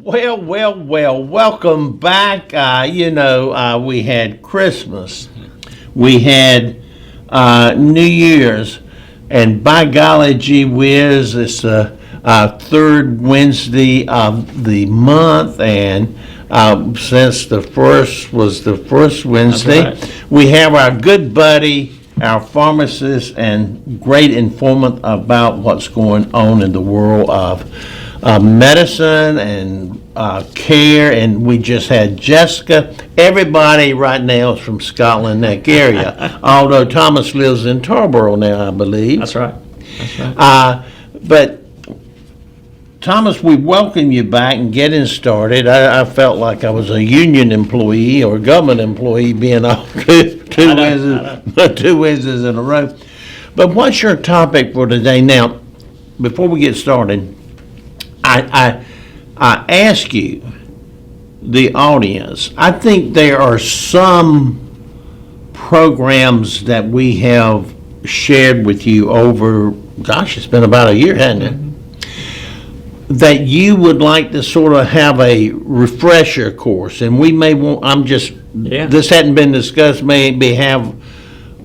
Well, welcome back. We had Christmas, we had New Year's, and by golly gee whiz, it's the third Wednesday of the month, and since the first was the first Wednesday, right. We have our good buddy, our pharmacist, and great informant about what's going on in the world of medicine and care, and we just had Jessica. Everybody right now is from Scotland Neck area, although Thomas lives in Tarboro now, I believe. That's right. That's right. But Thomas, we welcome you back and getting started. I felt like I was a union employee or a government employee being off two Wednesdays in a row. But what's your topic for today? Now, before we get started, I ask you, the audience, I think there are some programs that we have shared with you over, gosh, it's been about a year, hasn't it? That you would like to sort of have a refresher course, and we may want, this hadn't been discussed, maybe have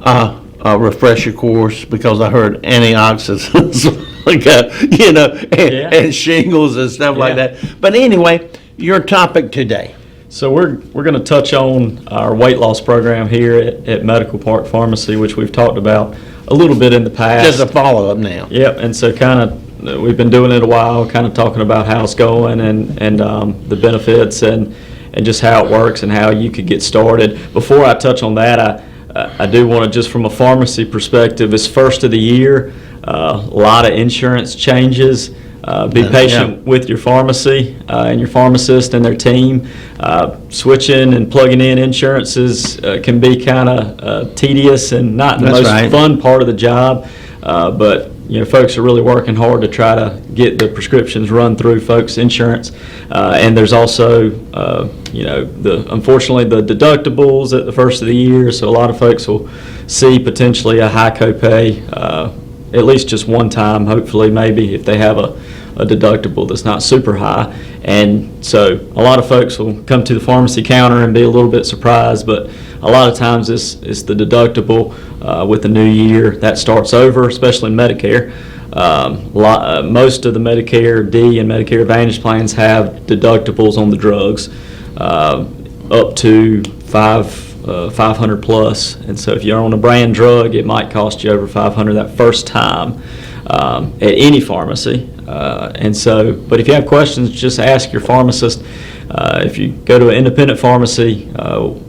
a refresher course, because I heard antioxidants, and shingles and stuff like that. But anyway, your topic today. So we're going to touch on our weight loss program here at Medical Park Pharmacy, which we've talked about a little bit in the past. Just a follow-up now. Yep, and so kind of we've been doing it a while, kind of talking about how it's going and the benefits and just how it works and how you could get started. Before I touch on that, I do want to, just from a pharmacy perspective, it's first of the year, a lot of insurance changes. Be patient with your pharmacy and your pharmacist and their team. Switching and plugging in insurances can be kind of tedious and not the most fun part of the job, but folks are really working hard to try to get the prescriptions run through folks' insurance. And there's also, unfortunately, the deductibles at the first of the year, so a lot of folks will see potentially a high copay, at least just one time, hopefully, maybe, if they have a deductible that's not super high. And so a lot of folks will come to the pharmacy counter and be a little bit surprised, but a lot of times it's the deductible with the new year that starts over, especially in Medicare. Most of the Medicare D and Medicare Advantage plans have deductibles on the drugs up to 500 plus, and so if you're on a brand drug, it might cost you over 500 that first time at any pharmacy. And so, but if you have questions, just ask your pharmacist. If you go to an independent pharmacy,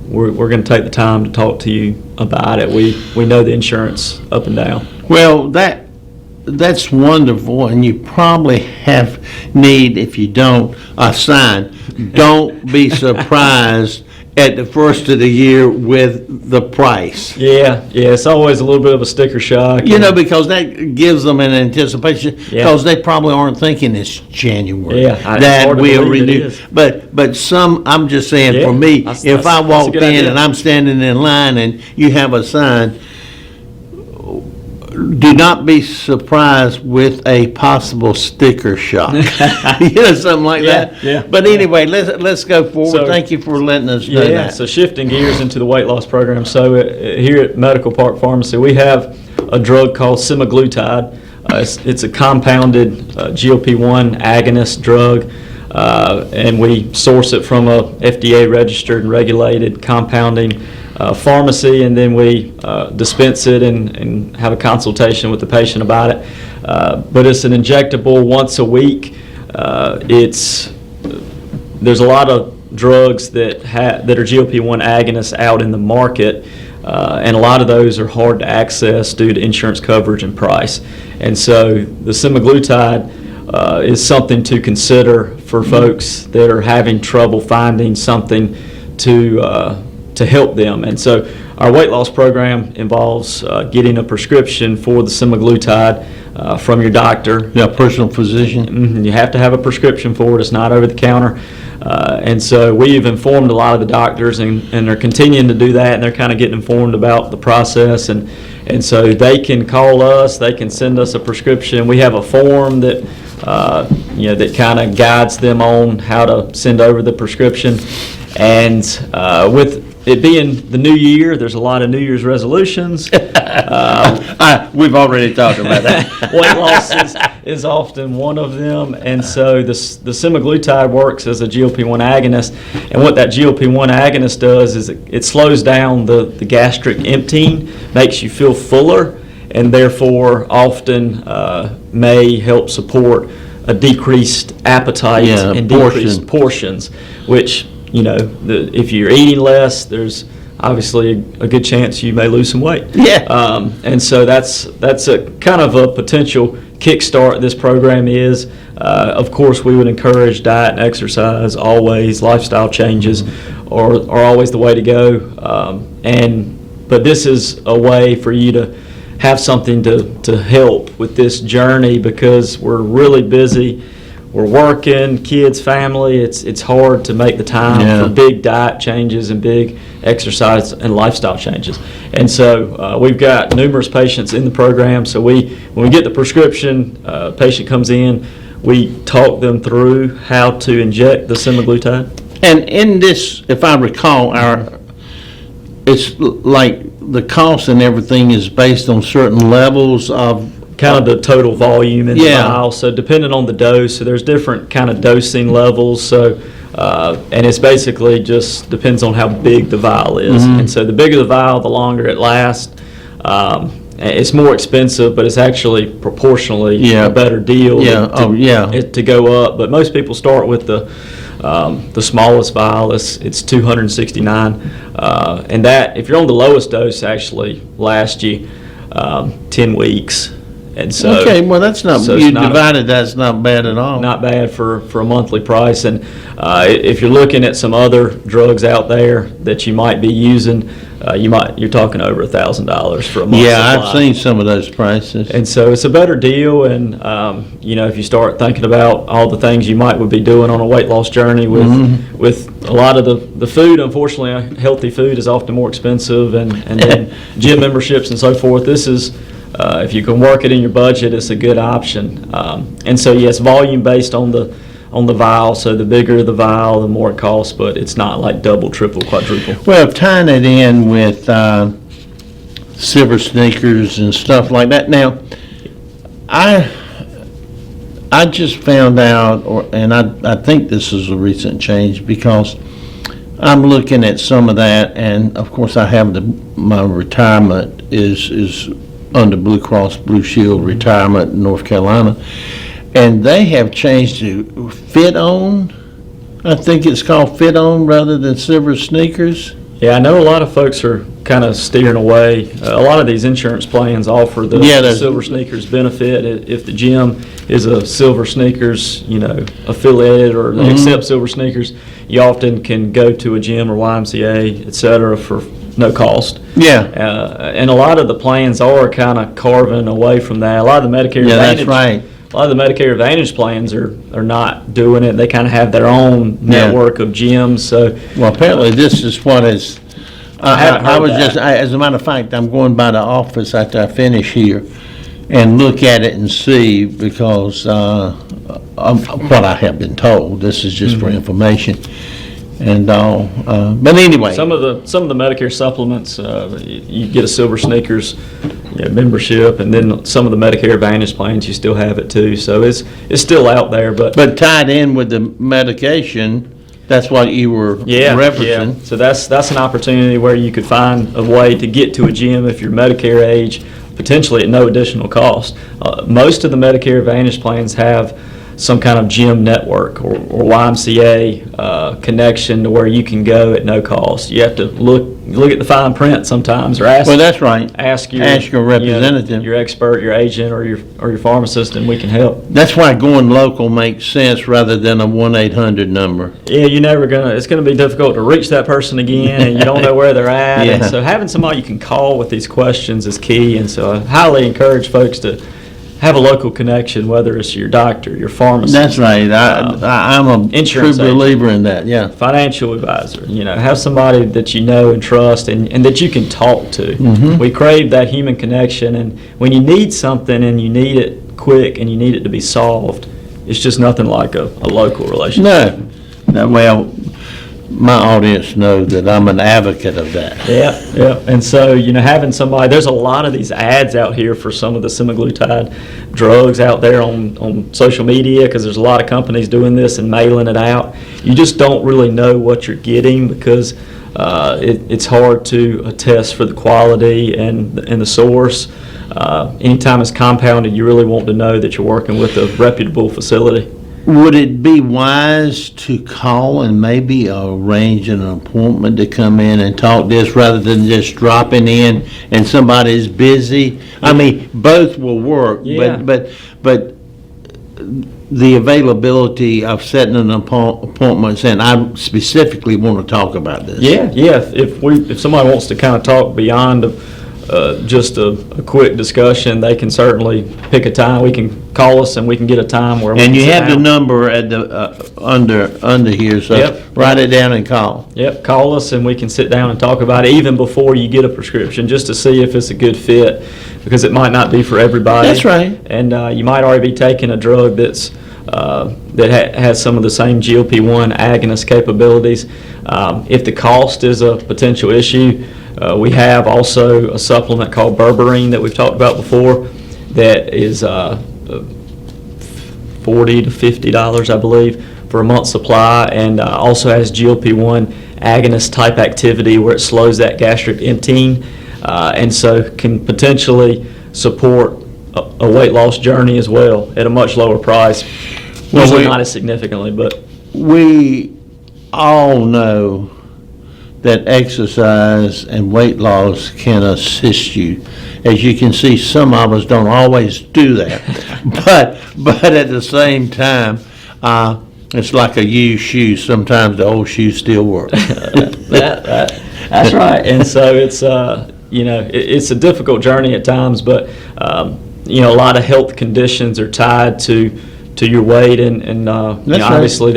we're going to take the time to talk to you about it. We know the insurance up and down. Well, that's wonderful, and you probably need, if you don't, a sign. Don't be surprised at the first of the year with the price. Yeah, it's always a little bit of a sticker shock. Because that gives them an anticipation, because they probably aren't thinking it's January. That we'll renew. But some, I'm just saying, for me, if I walked in and I'm standing in line and you have a sign, do not be surprised with a possible sticker shock. Something like that. Yeah. But anyway, let's go forward. So, thank you for letting us know that. So shifting gears into the weight loss program. So here at Medical Park Pharmacy, we have a drug called semaglutide. It's a compounded GLP-1 agonist drug, and we source it from a FDA registered and regulated compounding pharmacy, and then we dispense it and have a consultation with the patient about it. But it's an injectable once a week. There's a lot of drugs that are GLP-1 agonists out in the market, and a lot of those are hard to access due to insurance coverage and price. And so the semaglutide is something to consider for folks that are having trouble finding something to help them. And so our weight loss program involves getting a prescription for the semaglutide from your doctor. Yeah, personal physician. You have to have a prescription for it. It's not over the counter. And so we've informed a lot of the doctors, and they're continuing to do that, and they're kind of getting informed about the process. And so they can call us, they can send us a prescription. We have a form that that kind of guides them on how to send over the prescription. And with it being the new year, there's a lot of New Year's resolutions. We've already talked about that. Weight loss is often one of them, and so the semaglutide works as a GLP-1 agonist, and what that GLP-1 agonist does is it slows down the gastric emptying, makes you feel fuller, and therefore often may help support a decreased appetite and decreased portions, which, if you're eating less, there's obviously a good chance you may lose some weight. Yeah. And so that's a kind of a potential kickstart this program is. Of course, we would encourage diet and exercise always. Lifestyle changes are always the way to go. But this is a way for you to have something to help with this journey, because we're really busy. We're working, kids, family. It's hard to make the time for big diet changes and big exercise and lifestyle changes. And so we've got numerous patients in the program. So when we get the prescription, patient comes in, we talk them through how to inject the semaglutide. And in this, if I recall, it's like the cost and everything is based on certain levels of kind of the total volume in the vial. So depending on the dose, so there's different kind of dosing levels. So and it's basically just depends on how big the vial is. And so the bigger the vial, the longer it lasts. It's more expensive, but it's actually proportionally a better deal to go up. But most people start with the smallest vial. It's 269, and that, if you're on the lowest dose, actually lasts you 10 weeks. And so, well, that's not, that's not bad at all. Not bad for a monthly price. And if you're looking at some other drugs out there that you might be using, you're talking over $1,000 for a month. Yeah, I've seen some of those prices. And so it's a better deal. And if you start thinking about all the things you would be doing on a weight loss journey with a lot of the food, unfortunately, healthy food is often more expensive, and then gym memberships and so forth. This is if you can work it in your budget, it's a good option. And so, yes, volume based on the vial. So the bigger the vial, the more it costs, but it's not like double, triple, quadruple. Well, tying it in with silver sneakers and stuff like that. Now, I just found out, and I think this is a recent change, because I'm looking at some of that, and of course I have my retirement is under Blue Cross Blue Shield retirement in North Carolina, and they have changed to Fit On. I think it's called Fit On rather than Silver Sneakers. Yeah, I know a lot of folks are kind of steering away. A lot of these insurance plans offer the Silver Sneakers benefit. If the gym is a Silver Sneakers, affiliated, or they accept Silver Sneakers, you often can go to a gym or YMCA, et cetera, for no cost. Yeah. And a lot of the plans are kind of carving away from that. A lot of the Medicare Advantage. That's right. A lot of the Medicare Advantage plans are not doing it. They kind of have their own network of gyms. So, well, apparently this is what is. I was just, as a matter of fact, I'm going by the office after I finish here and look at it and see, because what I have been told. This is just for information and all. But anyway, some of the Medicare supplements, you get a Silver Sneakers membership, and then some of the Medicare Advantage plans you still have it too. So it's still out there, but tied in with the medication. That's what you were referencing. Yeah. So that's an opportunity where you could find a way to get to a gym if you're Medicare age, potentially at no additional cost. Most of the Medicare Advantage plans have some kind of gym network or YMCA connection to where you can go at no cost. You have to look at the fine print sometimes, or ask. Well, that's right. Ask your representative, your expert, your agent, or your pharmacist, and we can help. That's why going local makes sense rather than a 1-800 number. Yeah, it's gonna be difficult to reach that person again, and you don't know where they're at. Yeah. And so having somebody you can call with these questions is key. And so I highly encourage folks to have a local connection, whether it's your doctor, your pharmacist. That's right. I'm a true believer in that, yeah. Financial advisor. Have somebody that you know and trust and that you can talk to. We crave that human connection, and when you need something and you need it quick and you need it to be solved, it's just nothing like a local relationship. No, no, well, my audience knows that I'm an advocate of that. Yeah. And so, having somebody, there's a lot of these ads out here for some of the semaglutide drugs out there on social media, because there's a lot of companies doing this and mailing it out. You just don't really know what you're getting, because it's hard to attest for the quality and the source. Anytime it's compounded, you really want to know that you're working with a reputable facility. Would it be wise to call and maybe arrange an appointment to come in and talk this rather than just dropping in and somebody's busy? I mean, both will work, Yeah. but the availability of setting an appointment, saying, I specifically want to talk about this. Yeah. If somebody wants to kind of talk beyond just a quick discussion, they can certainly pick a time. We can call us and we can get a time where we And can you sit have the down. number at the under here, so Yep. write it down and call. Yep, call us and we can sit down and talk about it even before you get a prescription, just to see if it's a good fit, because it might not be for everybody. That's right. And you might already be taking a drug that's has some of the same GLP-1 agonist capabilities. If the cost is a potential issue, we have also a supplement called berberine that we've talked about before that is $40 to $50, I believe, for a month's supply, and also has GLP-1 agonist type activity where it slows that gastric emptying, and so can potentially support a weight loss journey as well at a much lower price. Well, Usually not as significantly, but We all know that exercise and weight loss can assist you. As you can see, some of us don't always do that. But at the same time, it's like a used shoe. Sometimes the old shoes still work. That's right. And so it's it's a difficult journey at times, but a lot of health conditions are tied to your weight, and That's obviously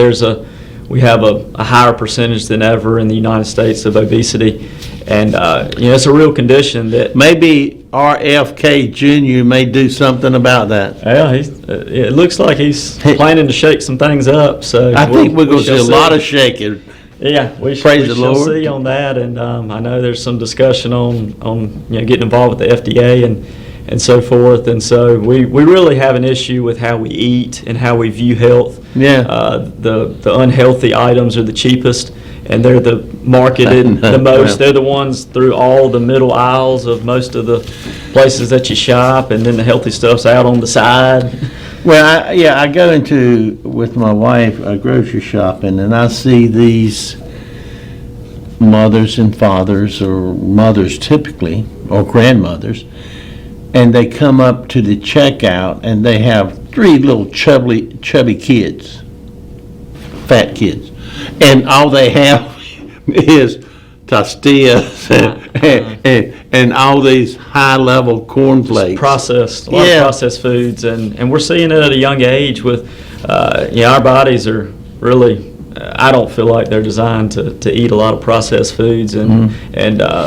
we have a higher percentage than ever in the United States of obesity, and it's a real condition that Maybe RFK Jr. may do something about that. yeah, it looks like he's planning to shake some things up. So I think we're going to shall see a lot of shaking. Yeah, we Praise the shall Lord. see on that, and I know there's some discussion on getting involved with the FDA and so forth, and so we really have an issue with how we eat and how we view health. Yeah. The unhealthy items are the cheapest, and they're the marketed the most. Well. They're the ones through all the middle aisles of most of the places that you shop, and then the healthy stuff's out on the side. Well, I go with my wife, grocery shopping, and I see these mothers and fathers, or mothers typically, or grandmothers, and they come up to the checkout, and they have 3 little chubby kids, fat kids, and all they have is tortillas and all these high-level cornflakes. Processed, a lot Yeah. of processed foods, and we're seeing it at a young age with, our bodies are really, I don't feel like they're designed to eat a lot of processed foods, and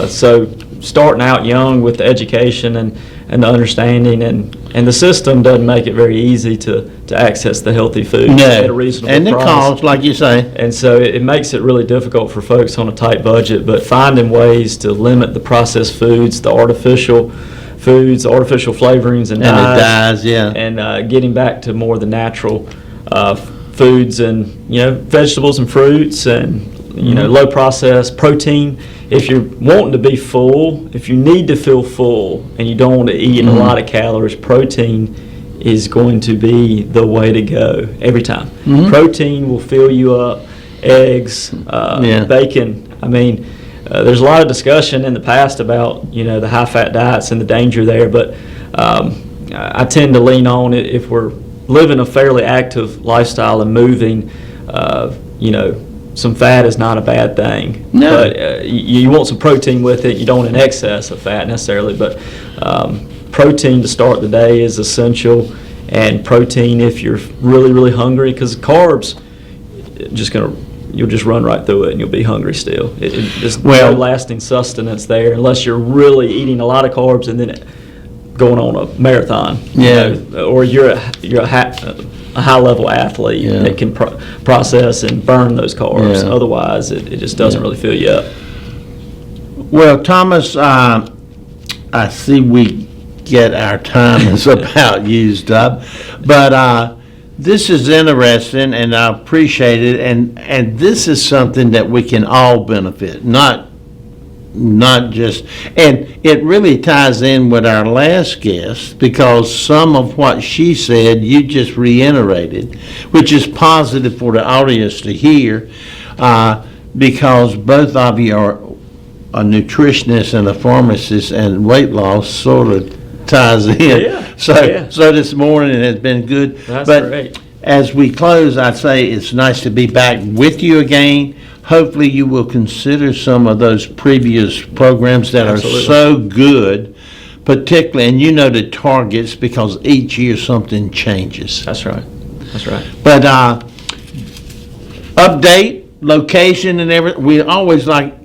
so starting out young with the education and the understanding, and the system doesn't make it very easy to access the healthy food at a reasonable And the price. cost, like you say. And so it makes it really difficult for folks on a tight budget, but finding ways to limit the processed foods, the artificial foods, artificial flavorings and And the dyes, dyes, yeah. and getting back to more of the natural foods and, vegetables and fruits and, low processed protein. If you're wanting to be full, if you need to feel full and you don't want to eat a lot of calories, protein is going to be the way to go every time. Protein will fill you up, eggs, Yeah. bacon. I mean, there's a lot of discussion in the past about, the high-fat diets and the danger there, but I tend to lean on it if we're living a fairly active lifestyle and moving, some fat is not a bad thing. No. But you want some protein with it. You don't want an excess of fat necessarily, but protein to start the day is essential, and protein if you're really, really hungry, because carbs, you'll just run right through it and you'll be hungry still. There's Well- no lasting sustenance there unless you're really eating a lot of carbs and then going on a marathon. Yeah. Or you're high-level athlete Yeah. that can process and burn those carbs. Yeah. Otherwise, it just doesn't really fill you up. Well, Thomas, I see we get our time is about used up, but this is interesting, and I appreciate it, and this is something that we can all benefit, not just, and it really ties in with our last guest, because some of what she said, you just reiterated, which is positive for the audience to hear, because both of you are a nutritionist and a pharmacist, and weight loss sort of ties in. Yeah. So this morning has been good. That's But great. as we close, I'd say it's nice to be back with you again. Hopefully you will consider some of those previous programs that Absolutely. are so good, particularly, and you know the targets, because each year something changes. That's right. That's right. But update, location and everything, we always like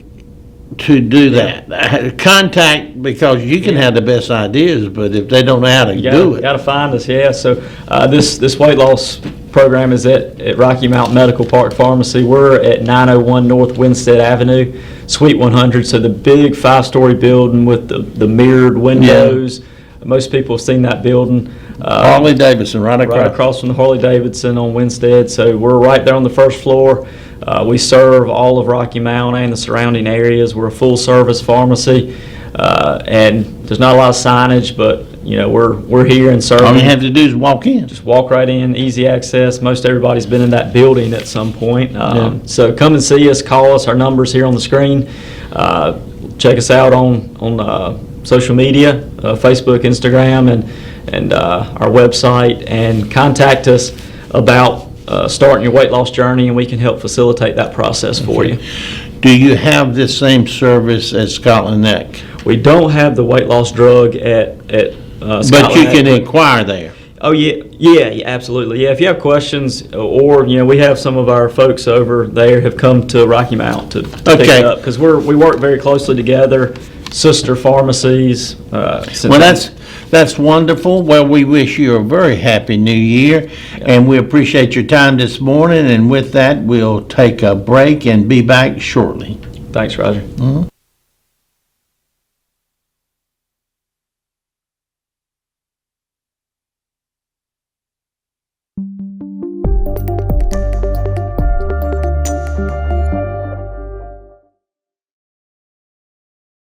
to do that. Contact, because you can have the best ideas, but if they don't know how to do it. Got to find us, yeah. So this weight loss program is at Rocky Mountain Medical Park Pharmacy. We're at 901 North Winstead Avenue, Suite 100. So the big 5-story building with the mirrored windows. Most people have seen that building. Harley Davidson, right across. Right across from the Harley Davidson on Winstead. So we're right there on the first floor. We serve all of Rocky Mount and the surrounding areas. We're a full-service pharmacy, and there's not a lot of signage, but we're here and serving. All you have to do is walk in. Just walk right in, easy access. Most everybody's been in that building at some point. So come and see us, call us. Our number's here on the screen. Check us out on social media, Facebook, Instagram, and our website, and contact us about starting your weight loss journey, and we can help facilitate that process for you. Do you have this same service at Scotland Neck? We don't have the weight loss drug at But Scotland you Neck, can inquire there. Oh, yeah, absolutely. Yeah, if you have questions, or, we have some of our folks over there have come to Rocky Mount to pick Okay. it up, because we work very closely together, sister pharmacies. Well, that's wonderful. Well, we wish you a very happy new year, and we appreciate your time this morning, and with that, we'll take a break and be back shortly. Thanks, Roger.